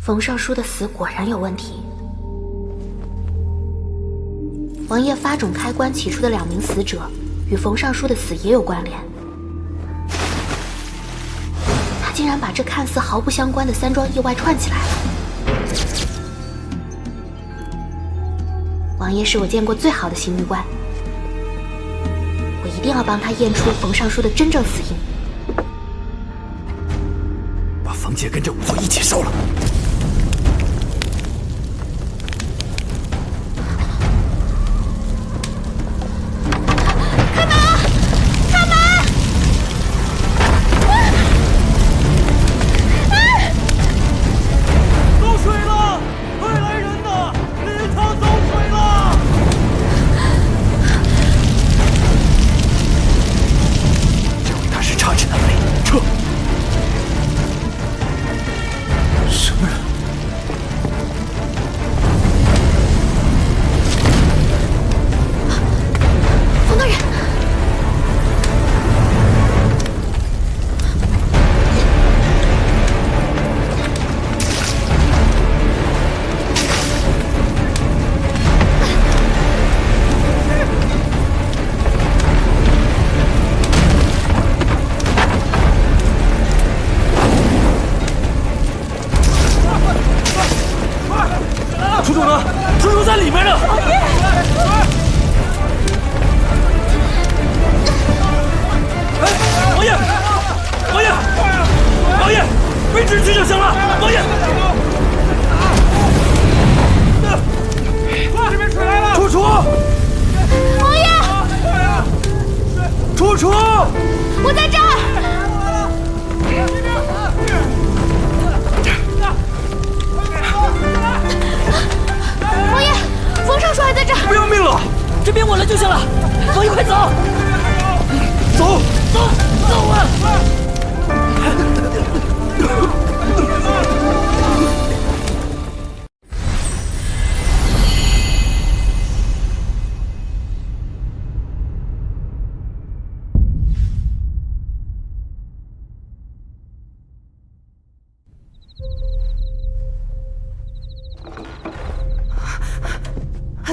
冯尚书的死果然有问题。王爷发种开关起出的2名死者，与冯尚书的死也有关联。他竟然把这看似毫不相关的3桩意外串起来了。王爷是我见过最好的刑狱官，我一定要帮他验出冯尚书的真正死因。把冯杰跟着仵作一起烧了。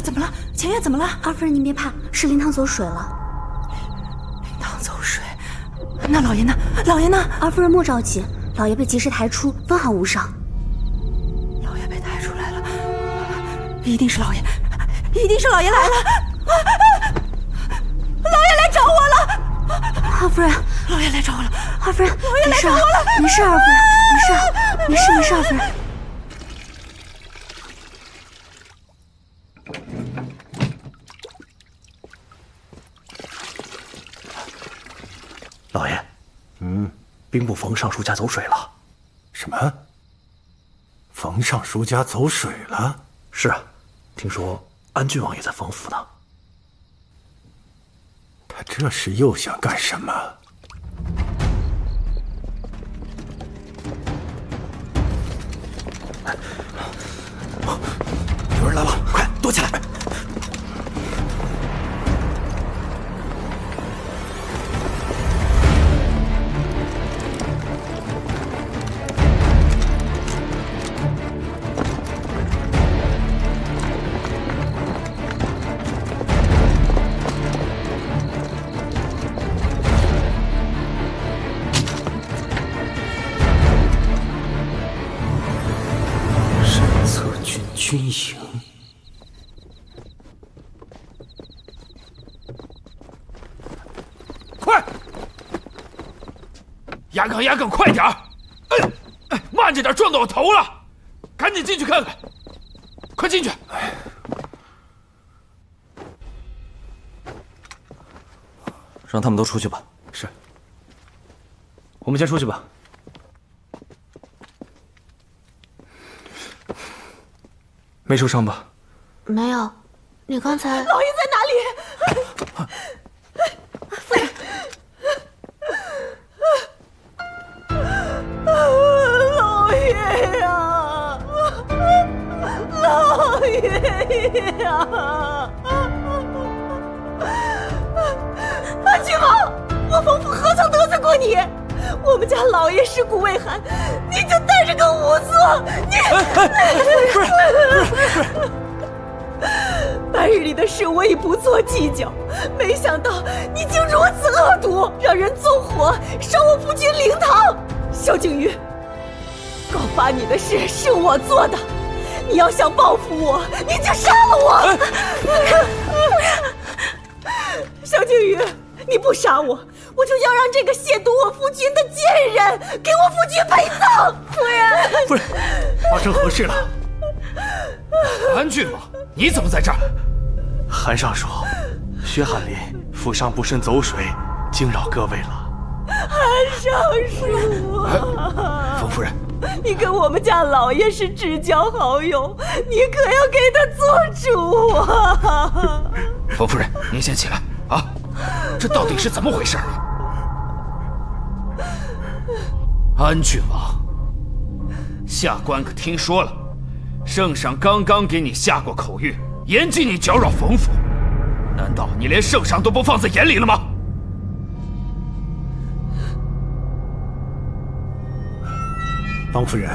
怎么了？前院怎么了？二夫人，您别怕，是灵堂走水了。灵堂走水？那老爷呢？老爷呢？二夫人莫着急，老爷被及时抬出，分毫无伤。老爷被抬出来了，一定是老爷，一定是老爷来了！老爷来找我了！二夫人，老爷来找我了！二夫人，老爷来找我了！没事，二夫人，没事，没事，二夫人。老爷，兵部冯尚书家走水了。什么？冯尚书家走水了？是啊，听说安郡王也在冯府呢。他这是又想干什么？有人来了，快躲起来！军营，快！压岗，压岗，快点儿！哎呦，哎，慢着点，撞到我头了！赶紧进去看看，快进去！让他们都出去吧。是。我们先出去吧。没受伤吧？没有，你刚才……老爷在哪里？夫人，老爷呀，老爷呀！安郡王，我冯府何曾得罪过你？我们家老爷尸骨未寒，你就带着个仵作，你不是。白日里的事我已不做计较，没想到你竟如此恶毒，让人纵火烧我夫君灵堂。萧景瑜，告发你的事是我做的，你要想报复我，你就杀了我。萧景瑜，你不杀我，我就要让这个亵渎我夫君的贱人给我夫君陪葬。夫人，夫人，发生何事了？安郡王，你怎么在这儿？韩尚书，薛翰林府上不慎走水，惊扰各位了。韩尚书，冯夫人，你跟我们家老爷是至交好友，你可要给他做主啊！冯夫人，您先起来啊！这到底是怎么回事？安郡王，下官可听说了，圣上刚刚给你下过口谕，严禁你搅扰冯府。难道你连圣上都不放在眼里了吗？方夫人，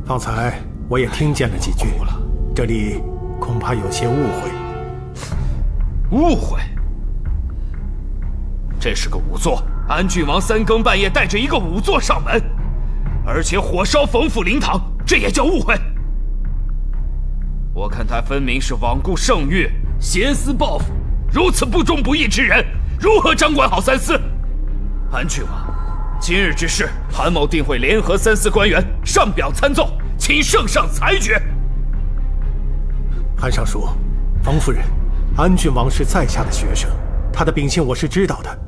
方才我也听见了几句，这里恐怕有些误会。误会？这是个仵作，安郡王3更半夜带着一个仵作上门，而且火烧冯府灵堂，这也叫误会？我看他分明是罔顾圣谕，挟私报复，如此不忠不义之人，如何掌管好三司？安郡王，今日之事，韩某定会联合三司官员上表参奏，请圣上裁决。韩尚书，方夫人，安郡王是在下的学生，他的秉性我是知道的，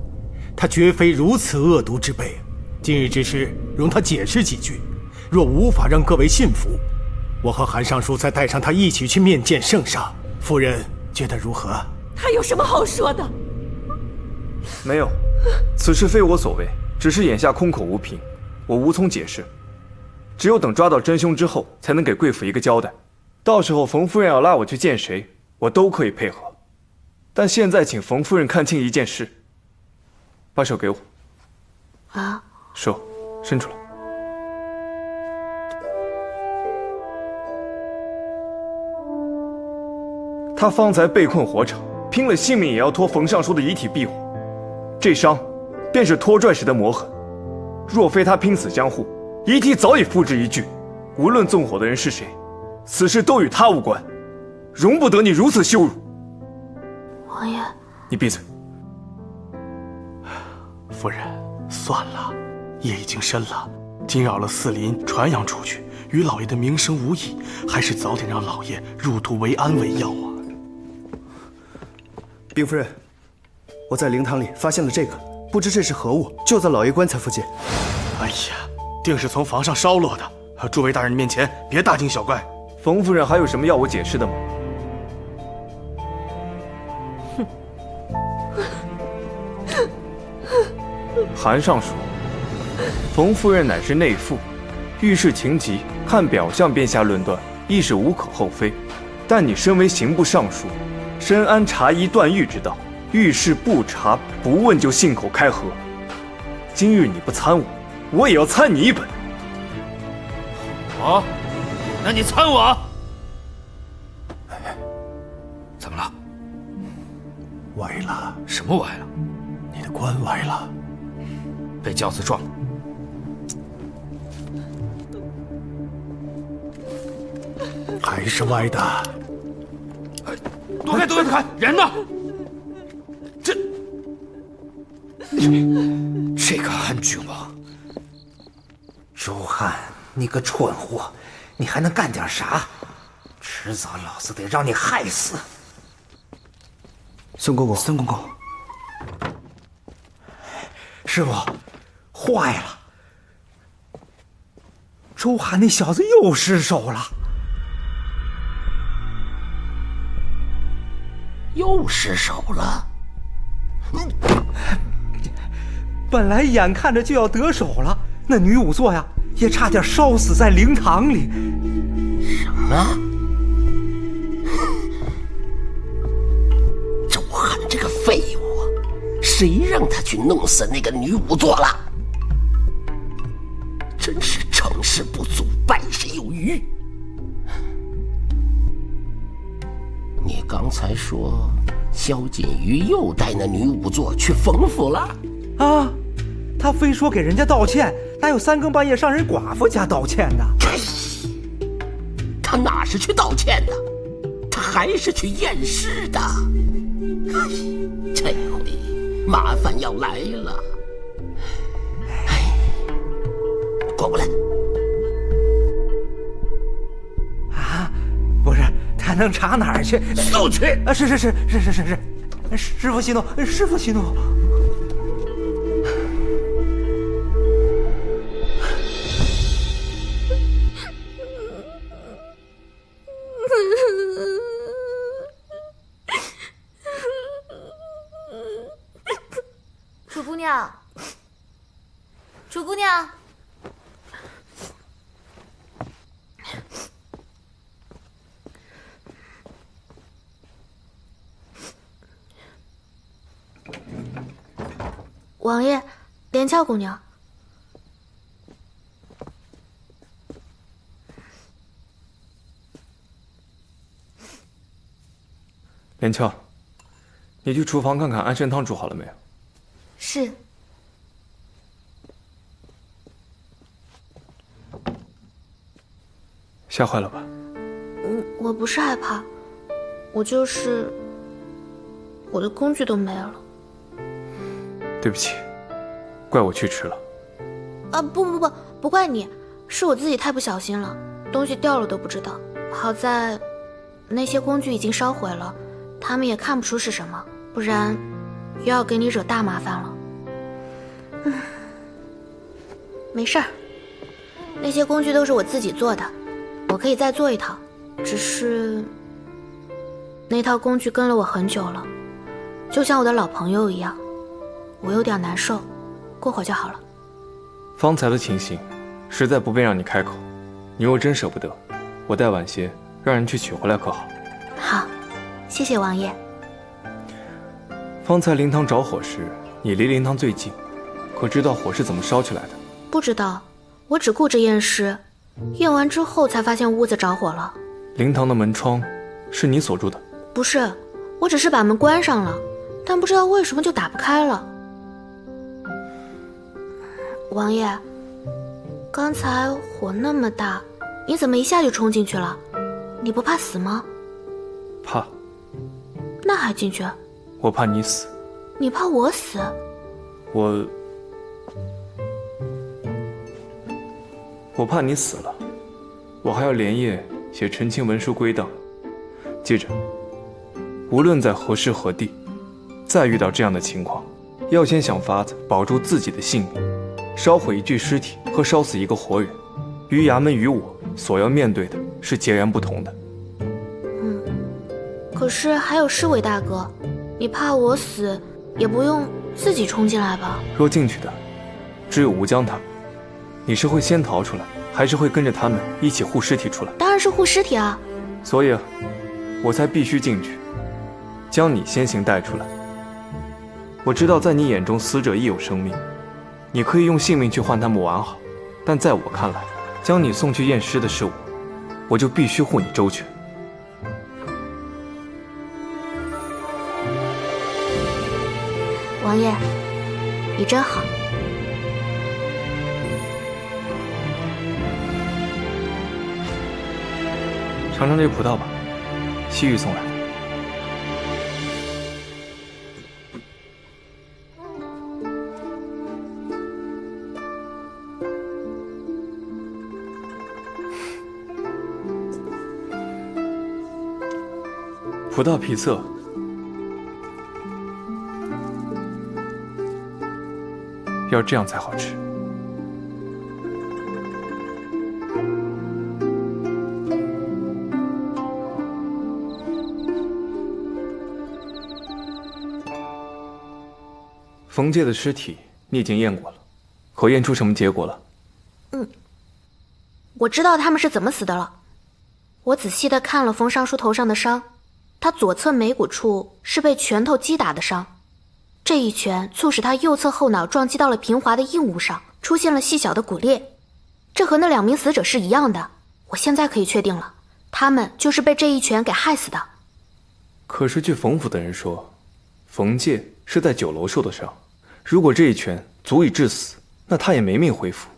他绝非如此恶毒之辈。今日之事，容他解释几句，若无法让各位信服，我和韩尚书再带上他一起去面见圣上，夫人觉得如何？他有什么好说的？没有，此事非我所为，只是眼下空口无凭，我无从解释。只有等抓到真凶之后，才能给贵府一个交代。到时候冯夫人要拉我去见谁，我都可以配合。但现在请冯夫人看清一件事，把手给我。啊？手伸出来。他方才被困火场，拼了性命也要拖冯尚书的遗体庇护，这伤便是拖拽时的磨痕。若非他拼死江湖，遗体早已付之一炬。无论纵火的人是谁，此事都与他无关，容不得你如此羞辱。王爷，你闭嘴。夫人，算了，夜已经深了，惊扰了四邻，传扬出去，与老爷的名声无益，还是早点让老爷入土为安为要啊。禀夫人，我在灵堂里发现了这个，不知这是何物，就在老爷棺材附近。哎呀，定是从房上烧落的。诸位大人面前别大惊小怪。冯夫人还有什么要我解释的吗？韩尚书，冯夫人乃是内妇，遇事情急，看表象便下论断，亦是无可厚非。但你身为刑部尚书，深谙察疑断狱之道，遇事不查不问就信口开河。今日你不参我，我也要参你一本。哦，那你参我？怎么了？歪了。什么歪了？你的棺歪了。被轿子撞了。还是歪的。躲开，躲开，躲开！人呢？这个安郡王，周汉，你个蠢货，你还能干点啥？迟早老子得让你害死！孙公公，孙公公，师傅，坏了！周汉那小子又失手了。又失手了。本来眼看着就要得手了，那女仵作呀，也差点烧死在灵堂里。什么？周汉这个废物，谁让他去弄死那个女仵作了？鱼。你刚才说萧锦瑜又带那女仵作去冯府了？啊，他非说给人家道歉，哪有三更半夜上人寡妇家道歉的？他哪是去道歉的，他还是去验尸的。这回麻烦要来了。过来。啊，不是，他能查哪儿去？速去！啊，是，师傅息怒，师傅息怒。楚姑娘，楚姑娘。王爷，连翘姑娘。连翘，你去厨房看看安参汤煮好了没有？是。吓坏了吧？我不是害怕，我就是我的工具都没了。对不起，怪我去迟了。啊，不怪你，是我自己太不小心了，东西掉了都不知道。好在那些工具已经烧毁了，他们也看不出是什么，不然又要给你惹大麻烦了。没事儿，那些工具都是我自己做的，我可以再做一套，只是那套工具跟了我很久了，就像我的老朋友一样，我有点难受，过会儿就好了。方才的情形实在不便让你开口，你若真舍不得，我待晚些让人去取回来可好？好，谢谢王爷。方才灵堂着火时，你离灵堂最近，可知道火是怎么烧起来的？不知道，我只顾着验尸，验完之后才发现屋子着火了。灵堂的门窗是你锁住的？不是，我只是把门关上了，但不知道为什么就打不开了。王爷，刚才火那么大，你怎么一下就冲进去了？你不怕死吗？怕。那还进去？我怕你死。你怕我死？我怕你死了，我还要连夜写陈情文书归档。记着，无论在何时何地，再遇到这样的情况，要先想法子保住自己的性命。烧毁一具尸体和烧死一个活人，于衙门于我所要面对的是截然不同的。可是还有侍卫大哥，你怕我死，也不用自己冲进来吧？若进去的只有吴江他们，你是会先逃出来，还是会跟着他们一起护尸体出来？当然是护尸体啊！所以我才必须进去，将你先行带出来。我知道在你眼中死者亦有生命，你可以用性命去换他们完好，但在我看来，将你送去验尸的是我就必须护你周全。王爷，你真好。尝尝这葡萄吧，西域送来的。葡萄皮色，要这样才好吃。冯介的尸体你已经验过了，可验出什么结果了？我知道他们是怎么死的了。我仔细地看了冯尚书头上的伤，他左侧眉骨处是被拳头击打的伤，这一拳促使他右侧后脑撞击到了平滑的硬物上，出现了细小的骨裂。这和那2名死者是一样的，我现在可以确定了，他们就是被这一拳给害死的。可是据冯府的人说，冯介是在酒楼受的伤，如果这一拳足以致死，那他也没命恢复。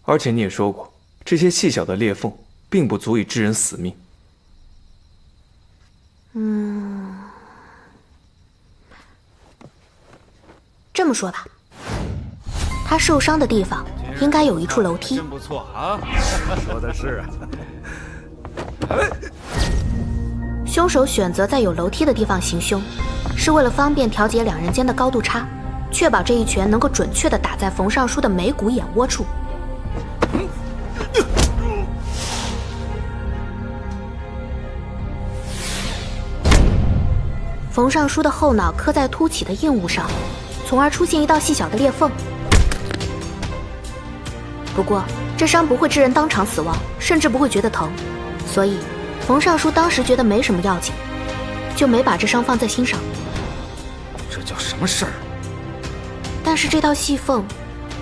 而且你也说过，这些细小的裂缝并不足以致人死命。这么说吧，他受伤的地方应该有一处楼梯。真不错啊！说的是啊。凶手选择在有楼梯的地方行凶，是为了方便调节两人间的高度差，确保这一拳能够准确地打在冯尚书的眉骨眼窝处。冯尚书的后脑磕在凸起的硬物上，从而出现一道细小的裂缝。不过，这伤不会致人当场死亡，甚至不会觉得疼，所以冯尚书当时觉得没什么要紧，就没把这伤放在心上。这叫什么事儿？但是这道细缝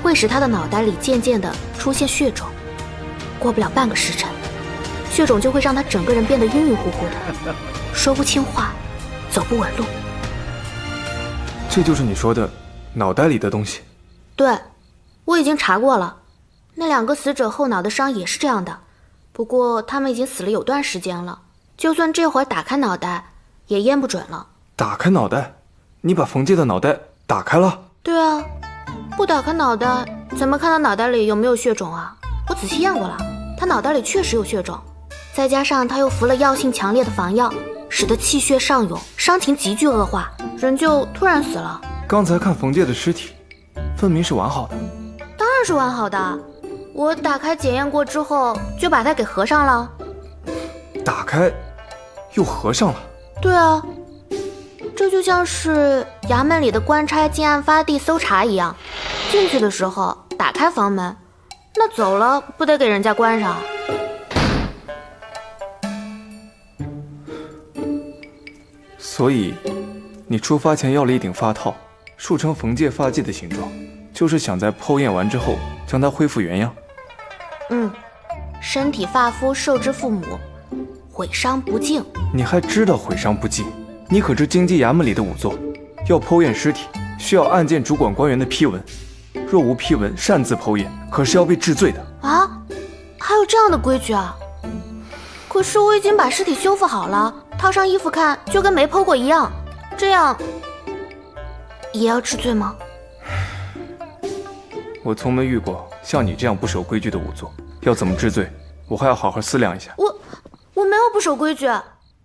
会使他的脑袋里渐渐地出现血肿，过不了半个时辰，血肿就会让他整个人变得晕晕乎乎的，说不清话，走不稳路。这就是你说的脑袋里的东西？对，我已经查过了，那2个死者后脑的伤也是这样的，不过他们已经死了有段时间了，就算这会儿打开脑袋也验不准了。打开脑袋？你把冯介的脑袋打开了？对啊，不打开脑袋怎么看他脑袋里有没有血肿啊？我仔细验过了，他脑袋里确实有血肿，再加上他又服了药性强烈的防药，使得气血上涌，伤情急剧恶化，人就突然死了。刚才看冯介的尸体，分明是完好的。当然是完好的，我打开检验过之后就把它给合上了。打开又合上了？对啊，这就像是衙门里的官差进案发地搜查一样，进去的时候打开房门，那走了不得给人家关上？所以你出发前要了一顶发套，束成冯介发髻的形状，就是想在剖验完之后将它恢复原样。身体发肤受之父母，毁伤不敬。你还知道毁伤不敬？你可知京畿衙门里的仵作，要剖验尸体需要案件主管官员的批文，若无批文擅自剖验，可是要被治罪的啊！还有这样的规矩啊？可是我已经把尸体修复好了，套上衣服看就跟没剖过一样，这样也要治罪吗？我从没遇过像你这样不守规矩的仵作，要怎么治罪，我还要好好思量一下。我没有不守规矩，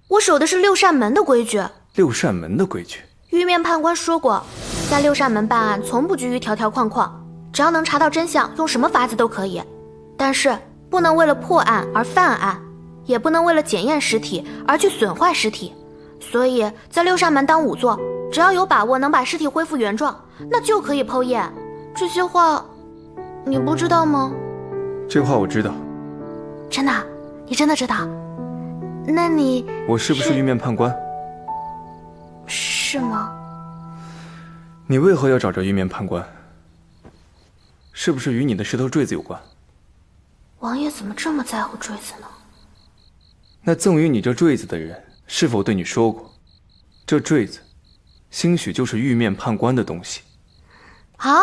我守的是六扇门的规矩。六扇门的规矩？玉面判官说过，在六扇门办案从不拘于条条框框，只要能查到真相，用什么法子都可以。但是不能为了破案而犯案，也不能为了检验尸体而去损坏尸体。所以在六扇门当仵作，只要有把握能把尸体恢复原状，那就可以剖验。这些话你不知道吗？这话我知道。真的？你真的知道？那你……我是不是玉面判官？是吗？你为何要找这玉面判官？是不是与你的石头坠子有关？王爷怎么这么在乎坠子呢？那赠予你这坠子的人是否对你说过，这坠子兴许就是玉面判官的东西？啊！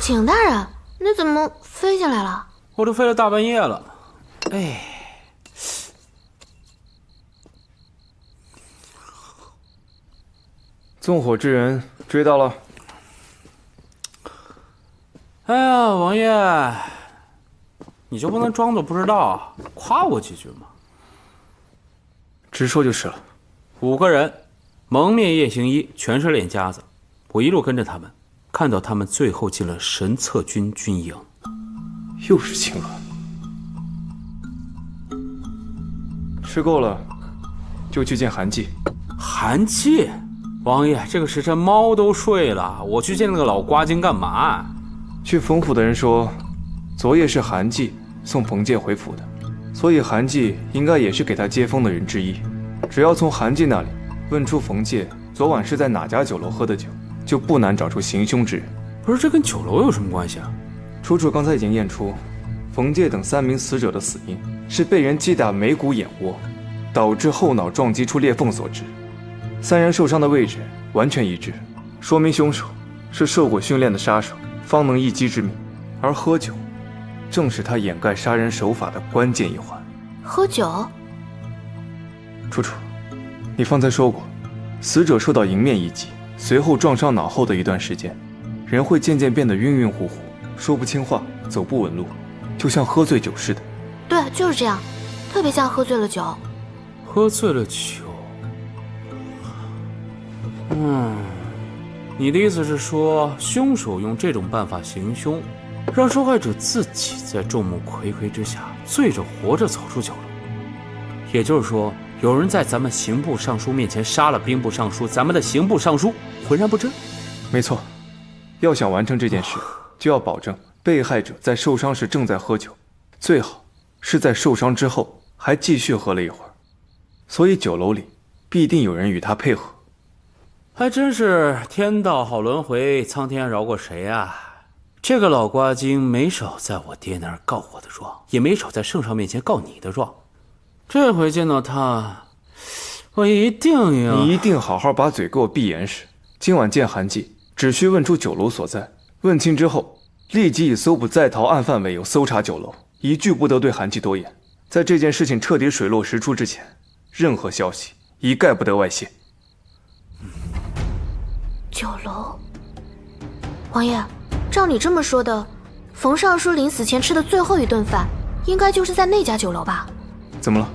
景大人，你怎么飞进来了？我都飞了大半夜了。哎，纵火之人追到了。哎呀，王爷，你就不能装作不知道，夸我几句吗？直说就是了。5个人，蒙面夜行衣，全是练家子。我一路跟着他们，看到他们最后进了神策军军营。又是青鸾。吃够了，就去见韩季。韩季？王爷，这个时辰猫都睡了，我去见那个老瓜精干嘛？据冯府的人说，昨夜是韩季送冯介回府的，所以韩季应该也是给他接风的人之一。只要从韩季那里问出冯介昨晚是在哪家酒楼喝的酒，就不难找出行凶之人。不是，这跟酒楼有什么关系啊？楚楚刚才已经验出，冯介等3名死者的死因是被人击打眉骨眼窝，导致后脑撞击出裂缝所致。3人受伤的位置完全一致，说明凶手是受过训练的杀手，方能一击致命。而喝酒，正是他掩盖杀人手法的关键一环。喝酒？楚楚，你方才说过，死者受到迎面一击，随后撞伤脑后的一段时间，人会渐渐变得晕晕乎乎，说不清话，走不稳路，就像喝醉酒似的。对，就是这样，特别像喝醉了酒。喝醉了酒。你的意思是说，凶手用这种办法行凶，让受害者自己在众目睽睽之下醉着活着走出酒楼？也就是说，有人在咱们刑部尚书面前杀了兵部尚书，咱们的刑部尚书浑然不知？没错，要想完成这件事，就要保证被害者在受伤时正在喝酒，最好是在受伤之后还继续喝了一会儿，所以酒楼里必定有人与他配合。还真是天道好轮回，苍天饶过谁啊！这个老瓜精没少在我爹那儿告我的状，也没少在圣上面前告你的状。这回见到他，我一定要……你一定好好把嘴给我闭严实。今晚见韩记，只需问出酒楼所在，问清之后，立即以搜捕在逃案犯为由搜查酒楼，一句不得对韩记多言。在这件事情彻底水落石出之前，任何消息一概不得外泄。酒楼，王爷，照你这么说的，冯尚书临死前吃的最后一顿饭，应该就是在那家酒楼吧？怎么了？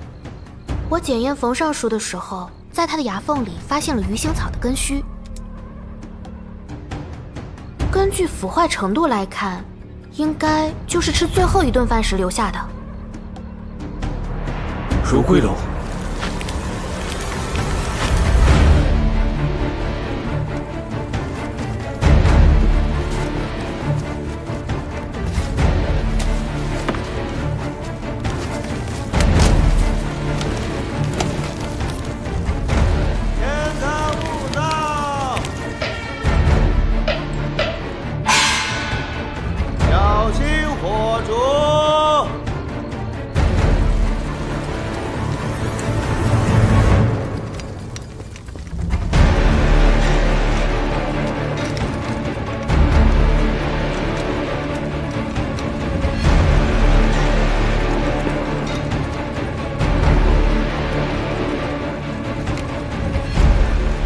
我检验冯尚书的时候，在他的牙缝里发现了鱼腥草的根须。根据腐坏程度来看，应该就是吃最后一顿饭时留下的。如归楼。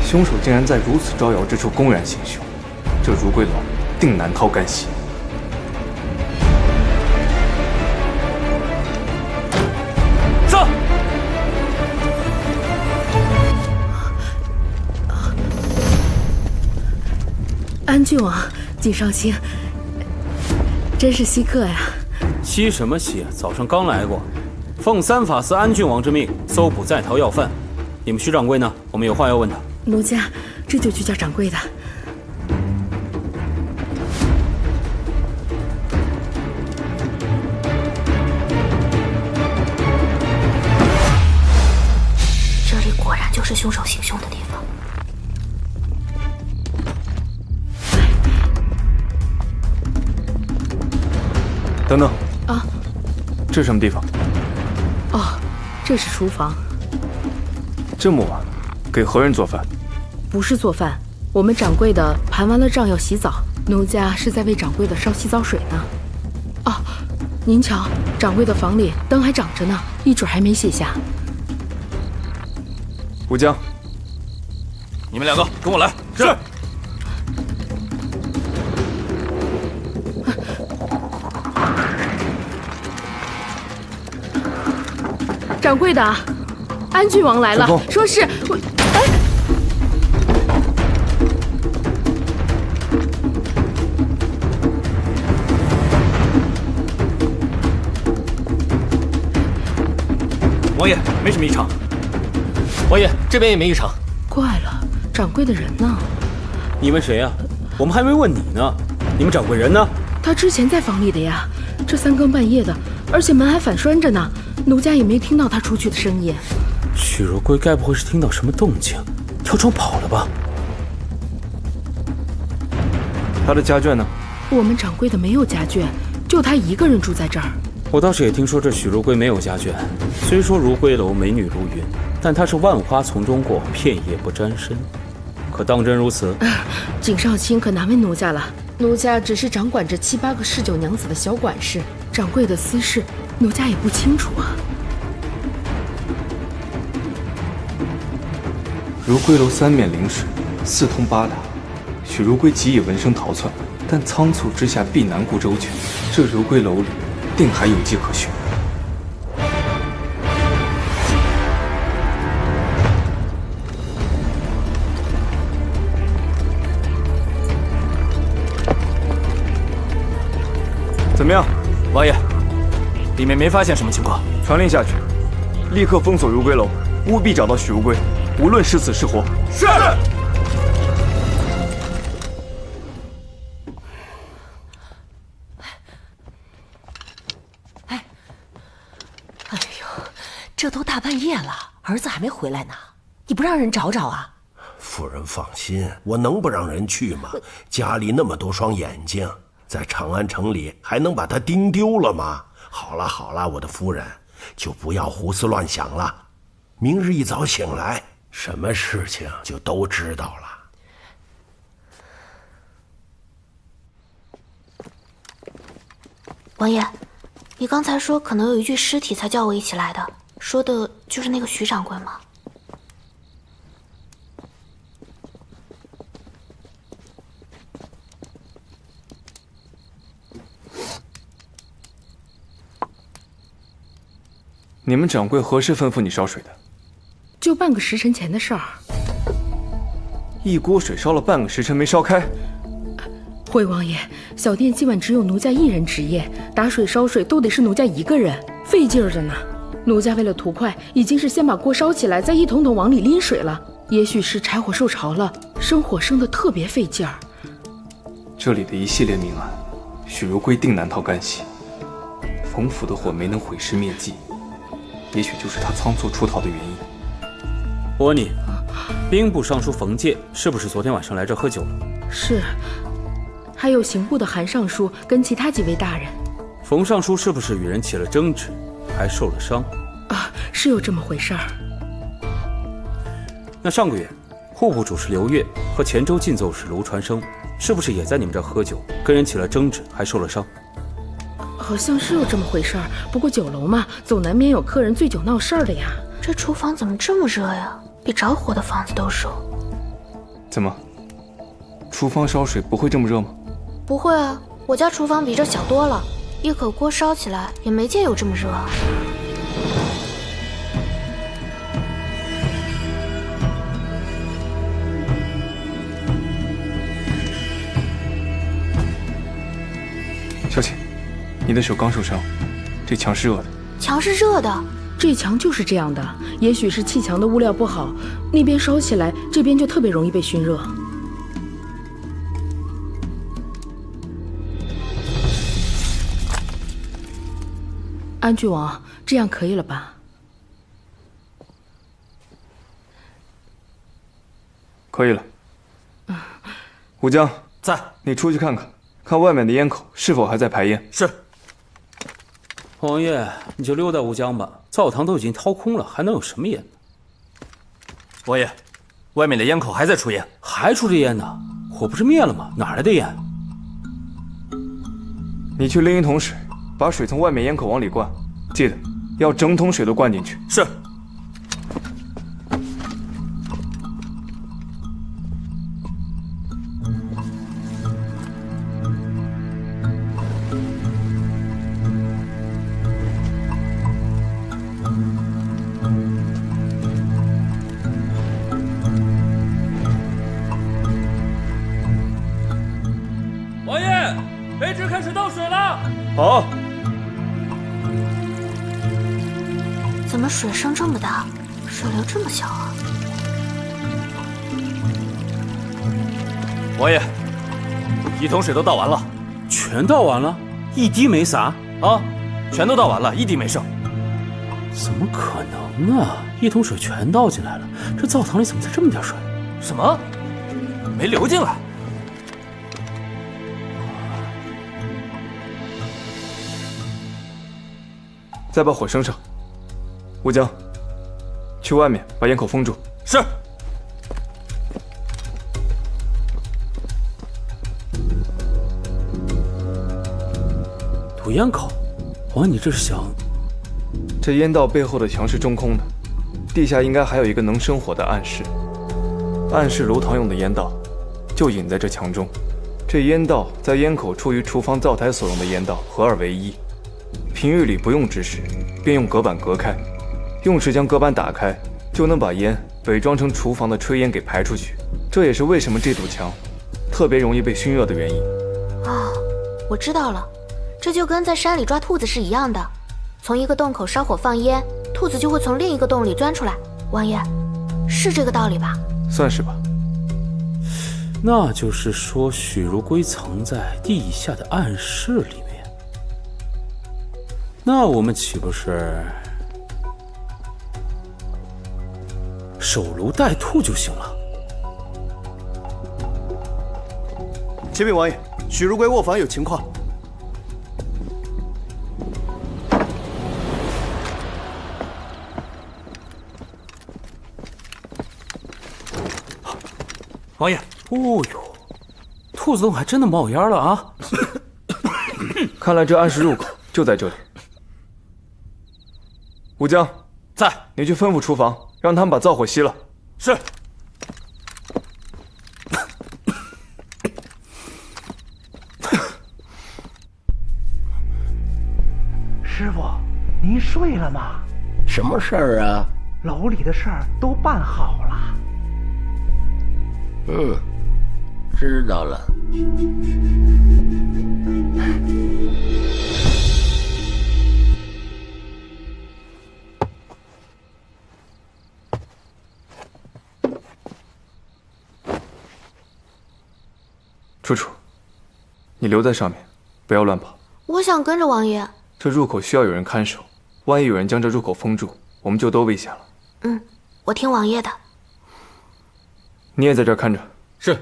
凶手竟然在如此招摇之处公然行凶，这如归楼定难逃干系。上！安郡王，谨上卿，真是稀客呀！稀什么稀啊？早上刚来过，奉3法司安郡王之命，搜捕在逃要犯。你们徐掌柜呢？我们有话要问他。奴家这就去叫掌柜的。这里果然就是凶手行凶的地方。等等啊，这是什么地方？哦，这是厨房。这么晚，给何人做饭？不是做饭，我们掌柜的盘完了账要洗澡，奴家是在为掌柜的烧洗澡水呢。哦，您瞧，掌柜的房里灯还长着呢，一准还没卸下。吴江，你们2个跟我来。是。掌柜的，安郡王来了，说是我。哎，王爷，没什么异常。王爷，这边也没异常。怪了，掌柜的人呢？你问谁呀？我们还没问你呢。你们掌柜人呢？他之前在房里的呀，这3更半夜的，而且门还反拴着呢，奴家也没听到他出去的声音。许如归该不会是听到什么动静，跳窗跑了吧？他的家眷呢？我们掌柜的没有家眷，就他一个人住在这儿。我倒是也听说这许如归没有家眷。虽说如归楼美女如云，但她是万花丛中过，片叶不沾身。可当真如此？景少卿可难为奴家了，奴家只是掌管着7、8个侍酒娘子的小管事，掌柜的私事，奴家也不清楚啊。如归楼3面临水，4通8达，许如归急以闻声逃窜，但仓促之下必难顾周全，这如归楼里定还有迹可循。怎么样，王爷？里面没发现什么情况。传令下去，立刻封锁如归楼，务必找到许如归，无论是死是活。是。哎呦，这都大半夜了，儿子还没回来呢，你不让人找找啊？夫人放心，我能不让人去吗？家里那么多双眼睛，在长安城里还能把他盯丢了吗？好了好了，我的夫人，就不要胡思乱想了。明日一早醒来，什么事情就都知道了。王爷，你刚才说可能有一具尸体才叫我一起来的，说的就是那个徐掌柜吗？你们掌柜何时吩咐你烧水的？就半个时辰前的事儿。一锅水烧了半个时辰没烧开。回王爷，小店今晚只有奴家一人值夜，打水烧水都得是奴家一个人，费劲儿着呢。奴家为了图快，已经是先把锅烧起来，再一桶桶往里拎水了。也许是柴火受潮了，生火生得特别费劲儿。这里的一系列命案，许如归定难逃干系。冯府的火没能毁尸灭迹，也许就是他仓促出逃的原因。我问你，兵部尚书冯介是不是昨天晚上来这喝酒了？是。还有刑部的韩尚书跟其他几位大人。冯尚书是不是与人起了争执，还受了伤？啊，是有这么回事儿。那上个月，户部主事刘越和前州进奏使卢传生，是不是也在你们这儿喝酒，跟人起了争执，还受了伤？好像是有这么回事儿，不过酒楼嘛，总难免有客人醉酒闹事儿的呀。这厨房怎么这么热呀？比着火的房子都热。怎么，厨房烧水不会这么热吗？不会啊，我家厨房比这小多了，一口锅烧起来也没见有这么热啊。小姐，你的手刚受伤，这墙是热的。墙是热的，这墙就是这样的。也许是砌墙的物料不好，那边烧起来，这边就特别容易被熏热。安郡王，这样可以了吧？可以了。武将在，你出去看看，看外面的烟口是否还在排烟。是。王爷，你就溜达吴江吧，灶堂都已经掏空了，还能有什么烟呢？王爷，外面的烟口还在出烟，还出着烟呢？火不是灭了吗？哪来的烟？你去拎一桶水，把水从外面烟口往里灌，记得要整桶水都灌进去。是。王爷，卑职开始倒水了。好。怎么水声这么大，水流这么小啊？王爷，一桶水都倒完了。全倒完了，一滴没洒啊？全都倒完了，一滴没剩。怎么可能啊？一桶水全倒进来了，这灶堂里怎么才这么点水？什么？没流进来？再把火升上。武将，去外面把烟口封住。是。堵烟口，王爷，你这是想？这烟道背后的墙是中空的，地下应该还有一个能生火的暗室。暗室炉膛用的烟道，就隐在这墙中。这烟道在烟口处于厨房灶台所用的烟道合二为一。平日里不用之时，便用隔板隔开。用时将隔板打开，就能把烟伪装成厨房的炊烟给排出去。这也是为什么这堵墙特别容易被熏热的原因。哦，我知道了，这就跟在山里抓兔子是一样的。从一个洞口烧火放烟，兔子就会从另一个洞里钻出来。王爷，是这个道理吧？算是吧。那就是说，许如归藏在地下的暗室里面。那我们岂不是守炉待兔就行了？启禀王爷，许如归卧房有情况。王爷，哦呦，兔子洞还真的冒烟了啊！看来这暗室入口就在这里。武将在，你去吩咐厨房，让他们把灶火熄了。是。师傅，您睡了吗？什么事儿啊？楼里的事儿都办好了。知道了。楚楚，你留在上面，不要乱跑。我想跟着王爷。这入口需要有人看守，万一有人将这入口封住，我们就都危险了。我听王爷的。你也在这儿看着。是。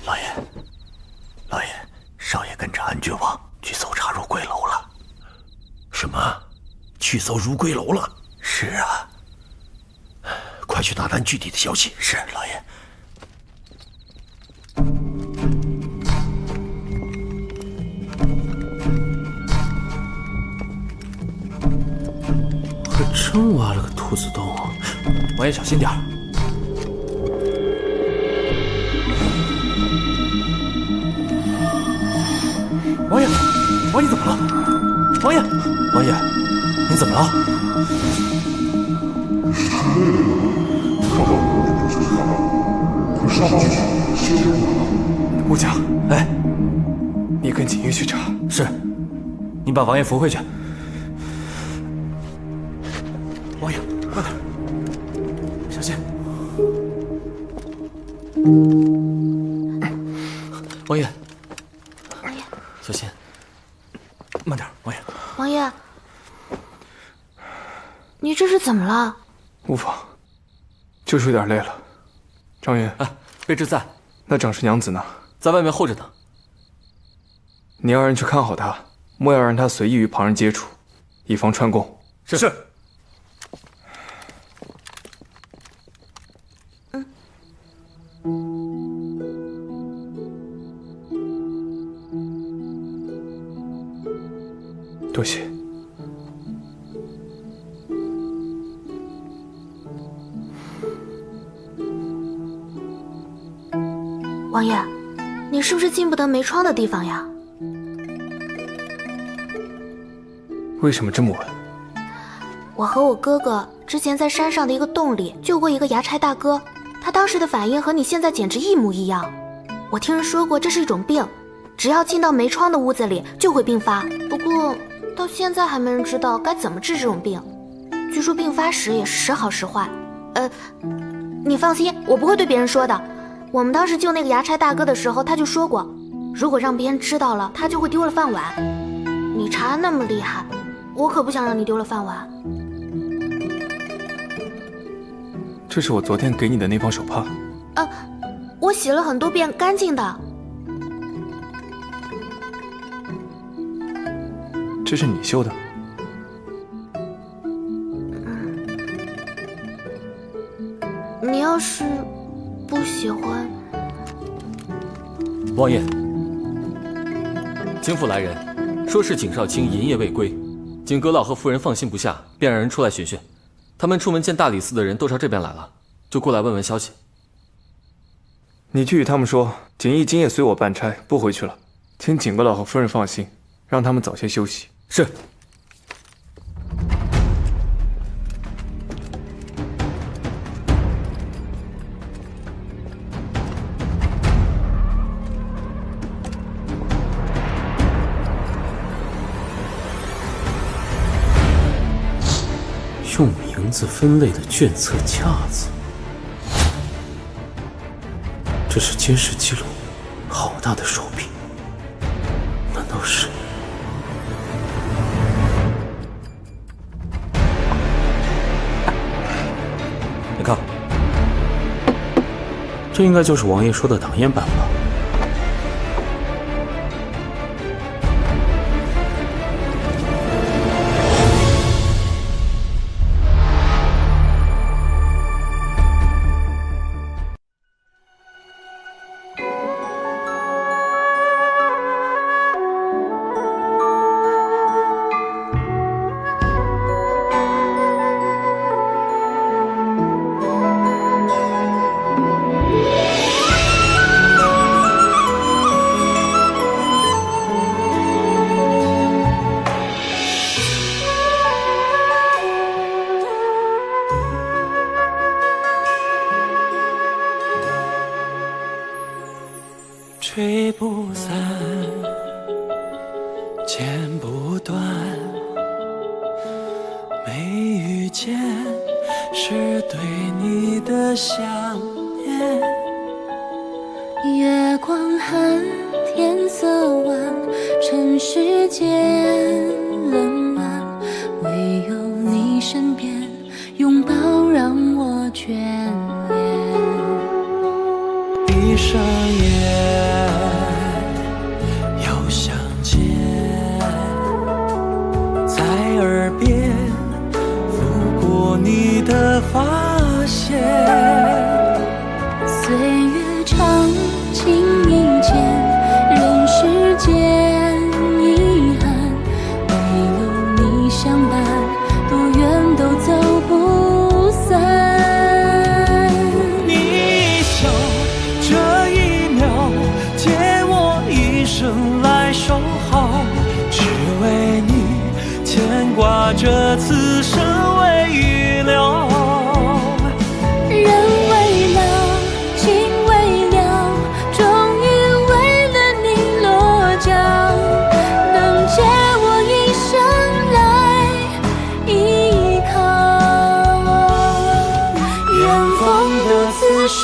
老爷，少爷跟着安郡王去搜查如归楼了。什么？去搜如归楼了？是啊。快去打探具体的消息。是，老爷。还真挖了个兔子洞。王爷小心点儿。王爷，王爷怎么了？王爷，王爷，您怎么了？武将，哎，你跟锦衣去查。是，您把王爷扶回去。王爷，慢点，小心。王爷，小心，慢点，王爷。王爷，你这是怎么了？无妨，就是有点累了。张云，卑职在。那长氏娘子呢？在外面候着呢。你要人去看好她，莫要让她随意与旁人接触，以防串供。是。多谢。王爷，你是不是进不得没窗的地方呀？为什么这么问？我和我哥哥之前在山上的一个洞里救过一个衙差大哥，他当时的反应和你现在简直一模一样。我听人说过这是一种病，只要进到没窗的屋子里就会并发。不过到现在还没人知道该怎么治这种病，据说并发时也是时好时坏。你放心，我不会对别人说的。我们当时救那个衙差大哥的时候，他就说过，如果让别人知道了，他就会丢了饭碗。你查那么厉害，我可不想让你丢了饭碗。这是我昨天给你的那方手帕。我洗了很多遍，干净的。这是你绣的？你要是不喜欢，王爷，京府来人，说是景少卿营夜未归，景阁老和夫人放心不下，便让人出来询讯。他们出门见大理寺的人都朝这边来了，就过来问问消息。你去与他们说，景逸今夜随我办差，不回去了，请景阁老和夫人放心，让他们早些休息。是。用名字分类的卷册架子，这是监视记录，好大的手笔，难道是？你看，这应该就是王爷说的党烟版吧？吹不散，剪不断，没遇见是对你的想念。月光寒，天色晚，尘世间冷暖，唯有你身边，拥抱让我眷恋。闭上眼，又相见，在耳边拂过你的发线。岁月长，情意浅，人世间遗憾，没有你相伴，多远都走不散。来守候，只为你牵挂着，此生未预留。人未了，情未了，终于为了你落脚，能借我一生来依靠。远方的此生